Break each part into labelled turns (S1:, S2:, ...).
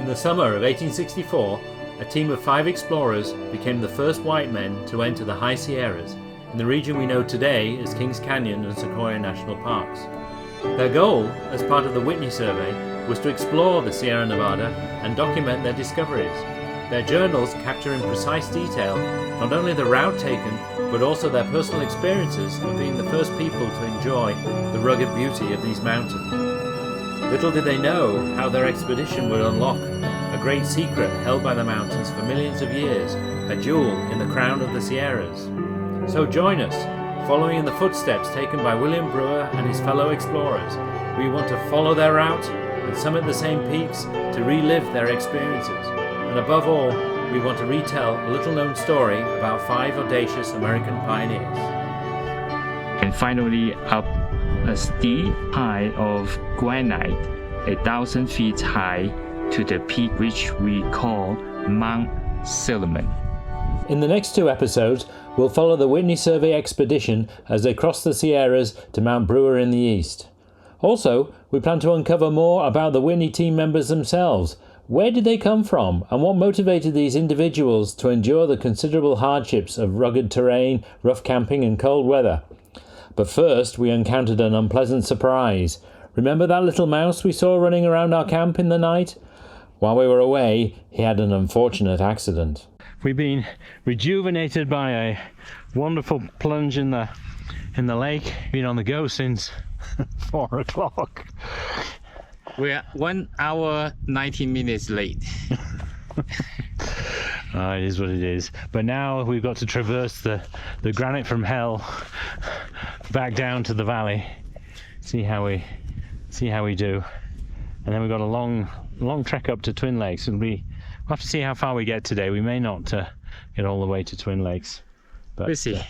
S1: the summer of 1864, a team of 5 explorers became the first white men to enter the high Sierras, in the region we know today as Kings Canyon and Sequoia National Parks. Their goal, as part of the Whitney Survey, was to explore the Sierra Nevada and document their discoveries. Their journals capture in precise detail not only the route taken, but also their personal experiences of being the first people to enjoy the rugged beauty of these mountains. Little did they know how their expedition would unlock a great secret held by the mountains for millions of years, a jewel in the crown of the Sierras. So join us, following in the footsteps taken by William Brewer and his fellow explorers. We want to follow their route and summit the same peaks to relive their experiences. And above all, we want to retell a little-known story about 5 audacious American pioneers.
S2: And finally, up a steep height of granite, 1,000 feet high, to the peak which we call Mt Silliman.
S1: In the next 2 episodes, we'll follow the Whitney Survey expedition as they cross the Sierras to Mt Brewer in the east. Also, we plan to uncover more about the Whitney team members themselves. Where did they come from, and what motivated these individuals to endure the considerable hardships of rugged terrain, rough camping and cold weather? But first, we encountered an unpleasant surprise. Remember that little mouse we saw running around our camp in the night? While we were away, he had an unfortunate accident. We've been rejuvenated by a wonderful plunge in the lake. Been on the go since 4 o'clock.
S2: We're 1 hour, 19 minutes late.
S1: It is what it is. But now we've got to traverse the granite from hell back down to the valley. See how we do. And then we've got a long trek up to Twin Lakes. We'll have to see how far we get today. We may not get all the way to Twin Lakes. But
S2: We'll see.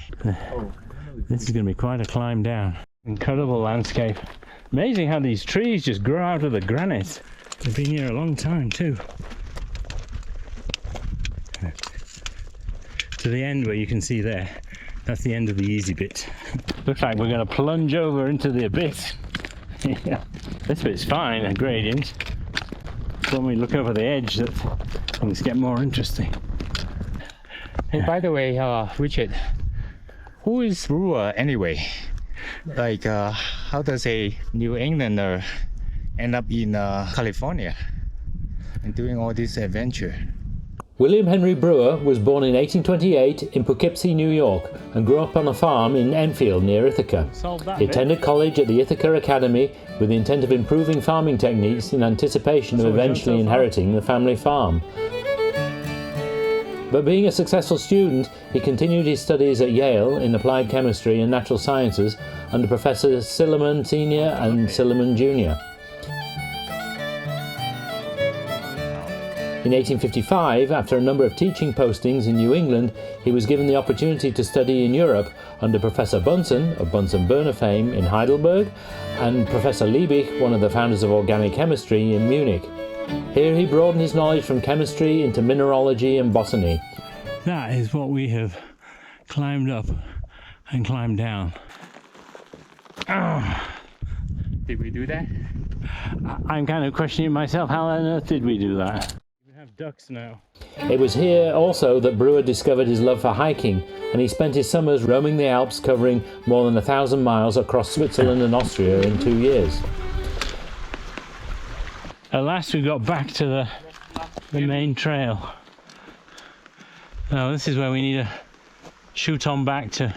S1: This is going to be quite a climb down. Incredible landscape. Amazing how these trees just grow out of the granite. They've been here a long time too. To the end where you can see there, that's the end of the easy bit. Looks like we're going to plunge over into the abyss. Yeah, this bit's fine, a gradient. When we look over the edge, that things get more interesting.
S2: Hey, by the way, Richard, who is Brewer anyway? Like, how does a New Englander end up in California and doing all this adventure?
S1: William Henry Brewer was born in 1828 in Poughkeepsie, New York, and grew up on a farm in Enfield near Ithaca. He attended college at the Ithaca Academy with the intent of improving farming techniques in anticipation of eventually inheriting the family farm. But being a successful student, he continued his studies at Yale in applied chemistry and natural sciences under Professors Silliman Sr. and Silliman Jr. In 1855, after a number of teaching postings in New England, he was given the opportunity to study in Europe under Professor Bunsen of Bunsen-Burner fame in Heidelberg and Professor Liebig, one of the founders of organic chemistry, in Munich. Here he broadened his knowledge from chemistry into mineralogy and botany. That is what we have climbed up and climbed down.
S2: Did we do that?
S1: I'm kind of questioning myself, how on earth did we do that? We have ducks now. It was here also that Brewer discovered his love for hiking, and he spent his summers roaming the Alps, covering more than 1,000 miles across Switzerland and Austria in 2 years. At last we got back to the main trail. Now this is where we need to shoot on back to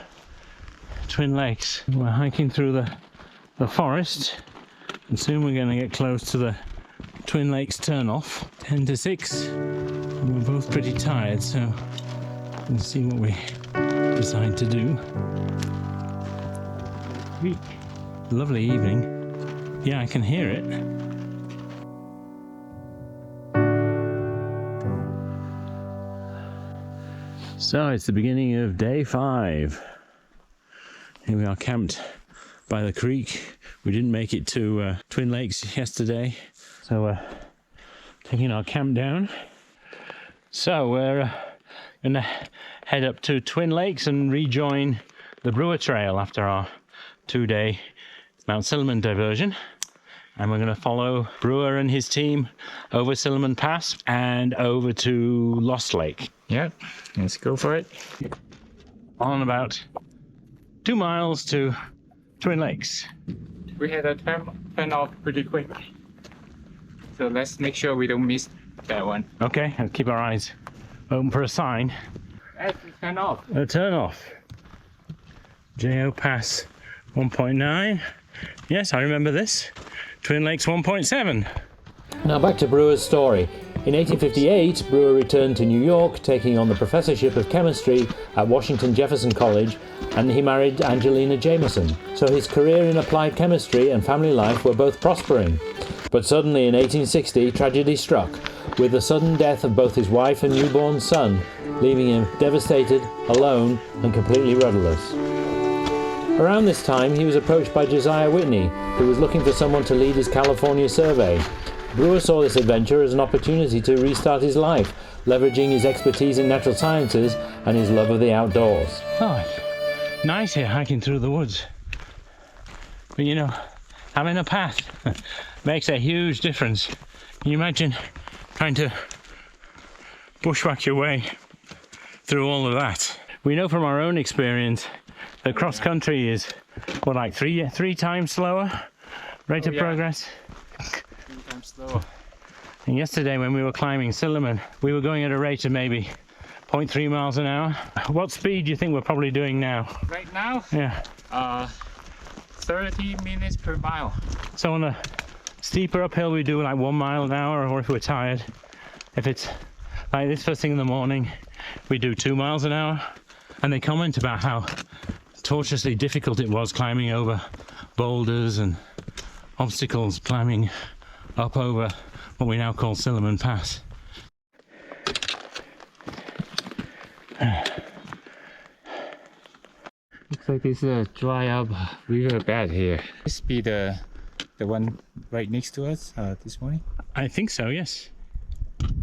S1: Twin Lakes. We're hiking through the forest, and soon we're going to get close to the Twin Lakes turnoff. 10 to 6, and we're both pretty tired, so we'll see what we decide to do. Lovely evening. Yeah, I can hear it. So it's the beginning of day 5. Here we are camped by the creek. We didn't make it to Twin Lakes yesterday, so we're taking our camp down. So we're going to head up to Twin Lakes and rejoin the Brewer Trail after our 2-day Mount Silliman diversion. And we're going to follow Brewer and his team over Silliman Pass and over to Lost Lake.
S2: Yep, let's go for it.
S1: On about 2 miles to Twin Lakes.
S2: We had a turn off pretty quick. So let's make sure we don't miss that one.
S1: Okay, and keep our eyes open for a sign.
S2: That's a turn off.
S1: A turn off. JO Pass 1.9. Yes, I remember this. Twin Lakes 1.7. Now back to Brewer's story. In 1858, Brewer returned to New York, taking on the professorship of chemistry at Washington Jefferson College, and he married Angelina Jameson. So his career in applied chemistry and family life were both prospering. But suddenly in 1860, tragedy struck, with the sudden death of both his wife and newborn son, leaving him devastated, alone, and completely rudderless. Around this time, he was approached by Josiah Whitney, who was looking for someone to lead his California survey. Brewer saw this adventure as an opportunity to restart his life, leveraging his expertise in natural sciences and his love of the outdoors. Oh, it's nice here hiking through the woods. But you know, having a path makes a huge difference. Can you imagine trying to bushwhack your way through all of that? We know from our own experience that cross country is, what, like three times slower rate of progress?
S2: 3 times slower.
S1: And yesterday when we were climbing Silliman, we were going at a rate of maybe 0.3 miles an hour. What speed do you think we're probably doing now?
S2: Right now?
S1: Yeah.
S2: 30 minutes per mile.
S1: So on a steeper uphill we do like 1 mile an hour, or if we're tired, if it's like this first thing in the morning, we do 2 miles an hour. And they comment about how tortuously difficult it was climbing over boulders and obstacles, climbing up over what we now call Silliman Pass.
S2: Looks like it's a dry up riverbed here. This be the one right next to us this morning?
S1: I think so, yes.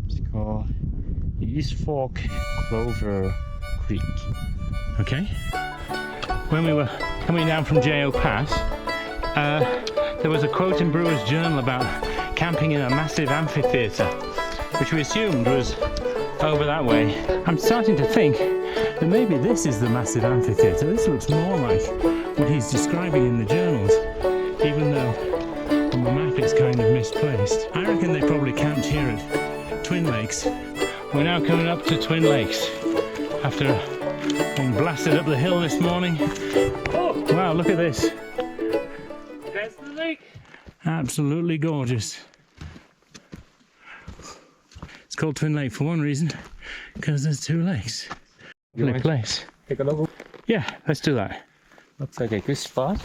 S2: It's called East Fork Clover Creek.
S1: Okay. When we were coming down from JO Pass, there was a quote in Brewer's journal about camping in a massive amphitheatre, which we assumed was over that way. I'm starting to think that maybe this is the massive amphitheatre. This looks more like what he's describing in the journals, even though on the map it's kind of misplaced. I reckon they probably camped here at Twin Lakes. We're now coming up to Twin Lakes after being blasted up the hill this morning. Oh, wow, look at this.
S2: That's the lake.
S1: Absolutely gorgeous. It's called Twin Lake for one reason, because there's 2 lakes. Lovely place.
S2: Take a look.
S1: Yeah, let's do that.
S2: Looks like a good spot.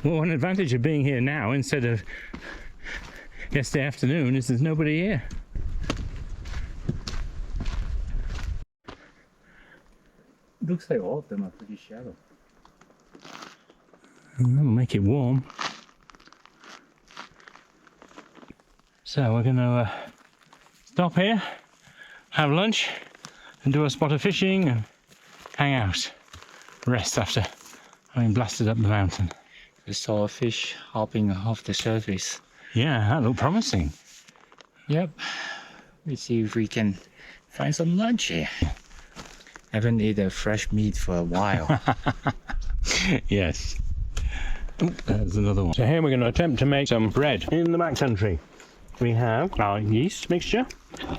S1: Well, one advantage of being here now instead of yesterday afternoon is there's nobody here.
S2: Looks like all of them are pretty shallow.
S1: That'll make it warm. So we're going to stop here, have lunch, and do a spot of fishing and hang out. Rest after having blasted up the mountain.
S2: We saw a fish hopping off the surface.
S1: Yeah, that looked promising.
S2: Yep. Let's see if we can find some lunch here. Haven't eaten fresh meat for a while.
S1: Yes. Ooh, there's another one. So here we're going to attempt to make some bread in the backcountry. We have our yeast mixture,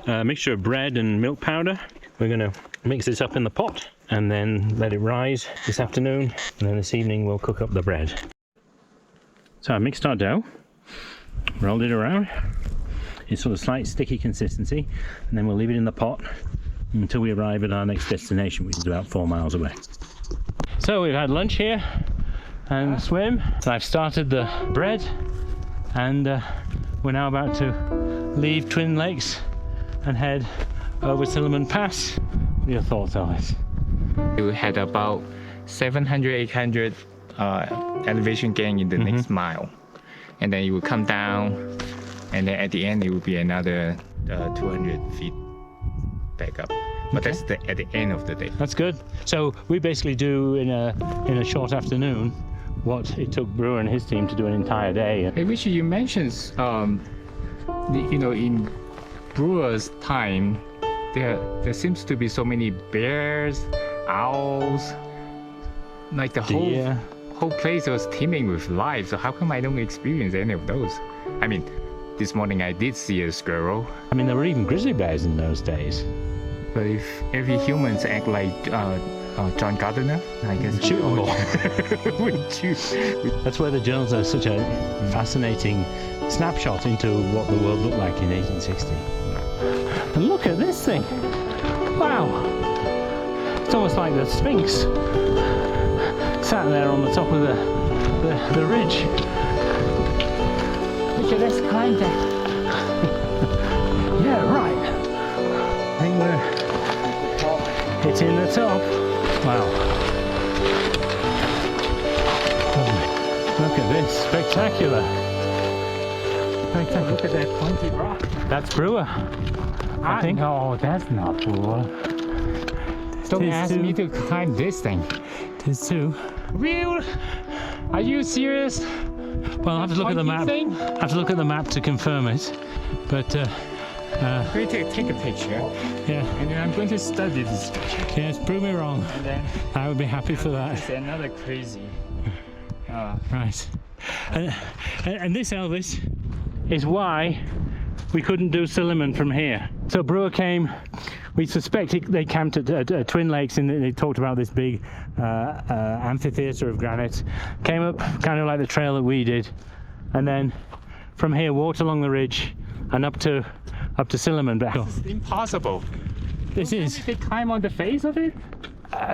S1: a mixture of bread and milk powder. We're going to mix this up in the pot and then let it rise this afternoon, and then this evening we'll cook up the bread. So I mixed our dough, rolled it around. It's sort of slight sticky consistency, and then we'll leave it in the pot until we arrive at our next destination, which is about 4 miles away. So we've had lunch here and a swim. So I've started the bread, and we're now about to leave Twin Lakes and head over Silliman Pass. What are your thoughts, Elvis?
S2: We had about 700, 800 elevation gain in the next mile, and then you will come down, and then at the end it will be another 200 feet back up. But
S1: Okay.
S2: that's at the end of the day.
S1: That's good. So we basically do in a short afternoon what it took Brewer and his team to do an entire day.
S2: Hey, Richard, you mentioned, in Brewer's time, there seems to be so many bears, owls, like the whole place was teeming with life. So how come I don't experience any of those? I mean, this morning I did see a squirrel.
S1: I mean, there were even grizzly bears in those days.
S2: But if every humans act like John Gardner, I guess
S1: Shoot them all.
S2: would choose.
S1: That's where the journals are such a fascinating snapshot into what the world looked like in 1860. And look at this thing! Wow! It's almost like the Sphinx sat there on the top of the ridge. Richard, let's climb that. Yeah, right. I think we're hitting the top. Wow. Look at this, spectacular.
S2: Look at that pointed rock.
S1: That's Brewer, I think.
S2: No, that's not Brewer. Don't ask me to climb this thing.
S1: There's two.
S2: Real? Are you serious?
S1: Well, I have to look at the map. I have to look at the map to confirm it. But
S2: I'm going to take a picture.
S1: Yeah.
S2: And then I'm going to study this picture.
S1: Yes, prove me wrong.
S2: And then
S1: I would be happy for that.
S2: it's another crazy.
S1: Right. And this, Elvis, is why we couldn't do Silliman from here. So Brewer came. We suspect they camped at Twin Lakes, and they talked about this big amphitheater of granite. Came up kind of like the trail that we did, and then from here walked along the ridge and up to Silliman. But
S2: This is impossible.
S1: this is
S2: They climb on the face of it?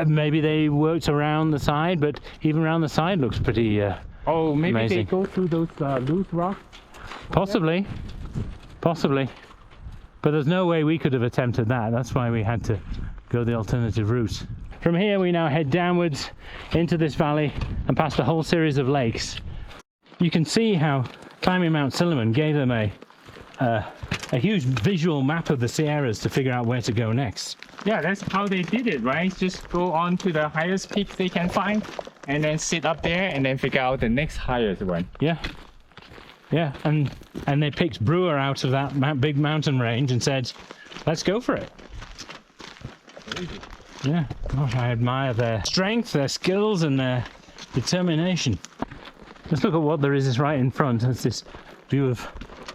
S1: maybe they worked around the side, but even around the side looks pretty
S2: Oh, maybe
S1: amazing.
S2: they go through those loose rocks?
S1: Possibly. But there's no way we could have attempted that. That's why we had to go the alternative route. From here we now head downwards into this valley and past a whole series of lakes. You can see how climbing Mount Silliman gave them a huge visual map of the Sierras to figure out where to go next.
S2: Yeah, that's how they did it, right? Just go on to the highest peak they can find and then sit up there and then figure out the next highest one.
S1: Yeah, and they picked Brewer out of that big mountain range and said, let's go for it.
S2: Crazy.
S1: Yeah, gosh, I admire their strength, their skills, and their determination. Let's look at what there is right in front. There's this view of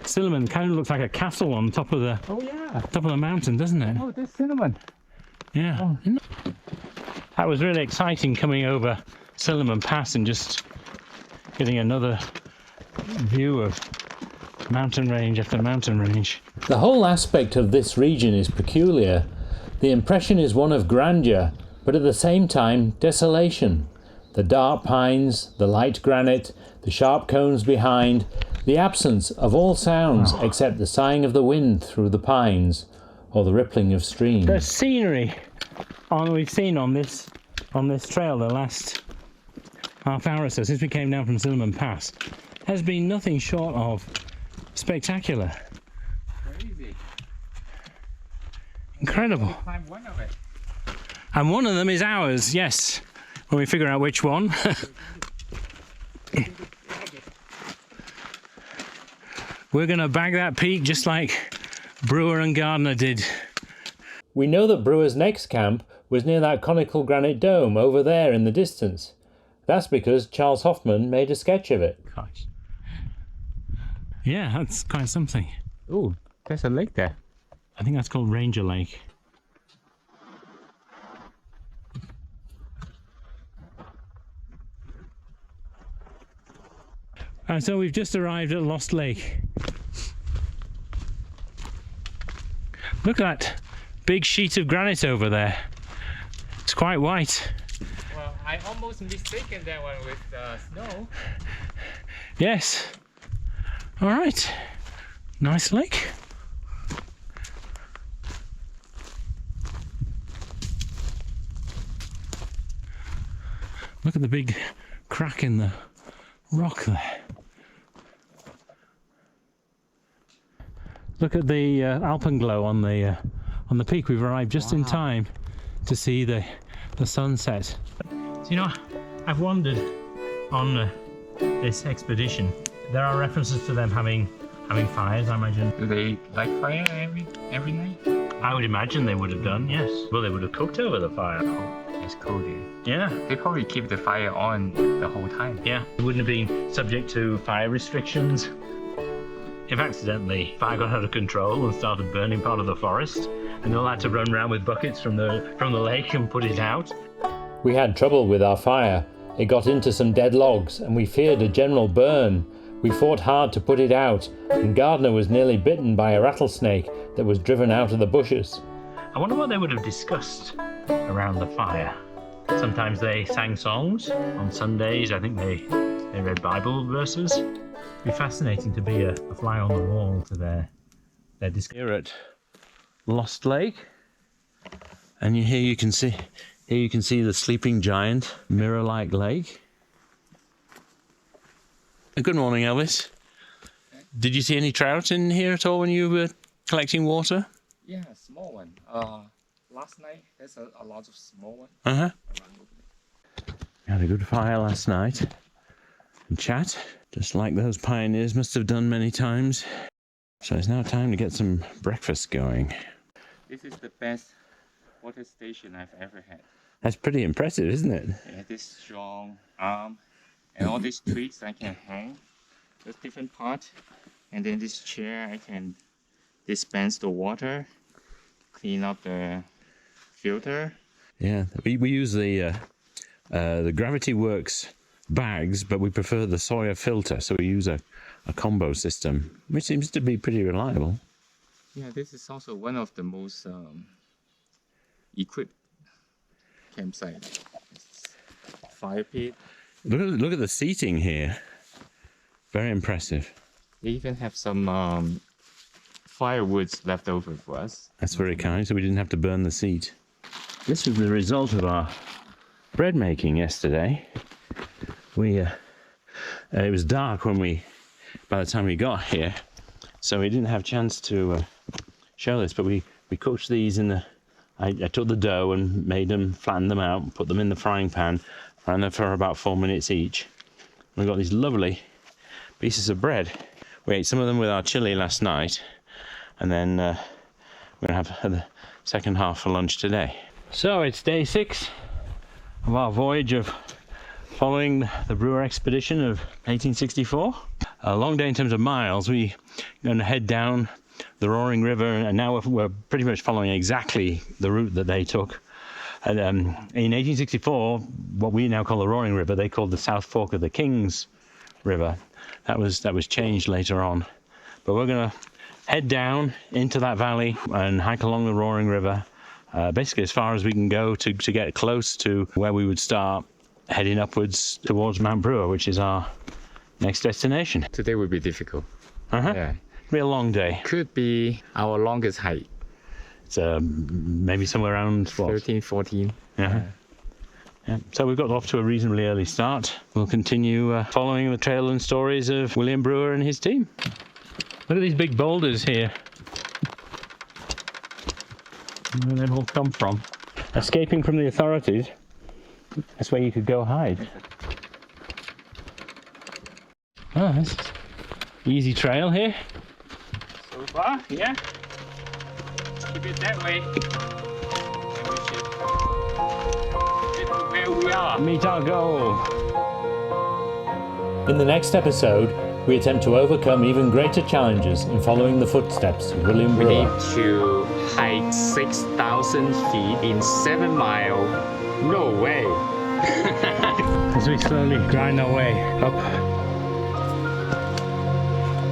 S1: Silliman. Kind of looks like a castle on top of the mountain, doesn't it?
S2: Oh, there's Silliman.
S1: Yeah. That was really exciting coming over Silliman Pass and just getting another view of mountain range after mountain range. The whole aspect of this region is peculiar. The impression is one of grandeur, but at the same time desolation. The dark pines, the light granite, the sharp cones behind, the absence of all sounds except the sighing of the wind through the pines or the rippling of streams. The scenery we've seen on this trail the last half hour or so since we came down from Silliman Pass has been nothing short of spectacular.
S2: Crazy.
S1: Incredible.
S2: We climbed one of it.
S1: And one of them is ours, yes. When we figure out which one. We're going to bag that peak just like Brewer and Gardner did. We know that Brewer's next camp was near that conical granite dome over there in the distance. That's because Charles Hoffman made a sketch of it. Gosh. Yeah, that's quite something.
S2: Oh, there's a lake there.
S1: I think that's called Ranger Lake. And so we've just arrived at Lost Lake. Look at that big sheet of granite over there. It's quite white.
S2: Well, I almost mistaken that one with snow.
S1: Yes. All right. Nice lake. Look at the big crack in the rock there. Look at the alpenglow on the peak. We've arrived just in time to see the sunset. So, you know, I've wondered on this expedition, there are references to them having fires, I imagine.
S2: Do they light fire every night?
S1: I would imagine they would have done, yes. Well, they would have cooked over the fire.
S2: It's cold here.
S1: Yeah.
S2: They probably keep the fire on the whole time.
S1: Yeah. It wouldn't have been subject to fire restrictions. If accidentally fire got out of control and started burning part of the forest, and they'll have to run around with buckets from the lake and put it out. We had trouble with our fire. It got into some dead logs and we feared a general burn. We fought hard to put it out, and Gardner was nearly bitten by a rattlesnake that was driven out of the bushes. I wonder what they would have discussed around the fire. Sometimes they sang songs. On Sundays, I think they read Bible verses. It'd be fascinating to be a fly on the wall to their discussion. Here at Lost Lake, and here you can see the sleeping giant, mirror-like lake. Good morning, Elvis. Did you see any trout in here at all when you were collecting water?
S2: Yeah, small one. Last night there's a lot of small one.
S1: We had a good fire last night and chat, just like those pioneers must have done many times. So it's now time to get some breakfast going.
S2: This is the best water station I've ever had.
S1: That's pretty impressive, isn't it?
S2: Yeah, this strong arm and all these twigs I can hang. There's different parts, and then this chair I can dispense the water, clean up the filter.
S1: Yeah, we use the Gravity Works bags, but we prefer the Sawyer filter, so we use a combo system, which seems to be pretty reliable.
S2: Yeah, this is also one of the most equipped campsite. Fire pit.
S1: Look at the seating here. Very impressive.
S2: They even have some firewoods left over for us.
S1: That's very kind, so we didn't have to burn the seat. This was the result of our bread making yesterday. It was dark by the time we got here, so we didn't have a chance to show this, but we cooked these I took the dough and made them, flattened them out, put them in the frying pan, ran them for about 4 minutes each. We got these lovely pieces of bread. We ate some of them with our chili last night, and then we're going to have the second half for lunch today. So it's day 6 of our voyage of following the Brewer expedition of 1864. A long day in terms of miles. We're going to head down the Roaring River, and now we're pretty much following exactly the route that they took. And in 1864, what we now call the Roaring River, they called the South Fork of the Kings River. That was changed later on. But we're going to head down into that valley and hike along the Roaring River, basically as far as we can go to get close to where we would start heading upwards towards Mt Brewer, which is our next destination.
S2: Today will be difficult.
S1: Yeah. It'll be a long day.
S2: Could be our longest hike.
S1: It's maybe somewhere around
S2: 13, 14.
S1: Yeah. So we've got off to a reasonably early start. We'll continue following the trail and stories of William Brewer and his team. Look at these big boulders here. Where they've all come from. Escaping from the authorities. That's where you could go hide. Oh, that's easy trail here.
S2: So far, yeah. Keep it that way. And we should get to where we are.
S1: Meet our goal. In the next episode, we attempt to overcome even greater challenges in following the footsteps of William
S2: We
S1: Brewer.
S2: need to hike 6,000 feet in 7 miles. No way.
S1: As we slowly grind our way up,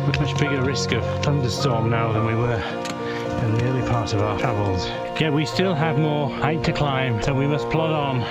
S1: with much bigger risk of thunderstorm now than we were in the early part of our travels. Yeah, we still have more height to climb, so we must plod on.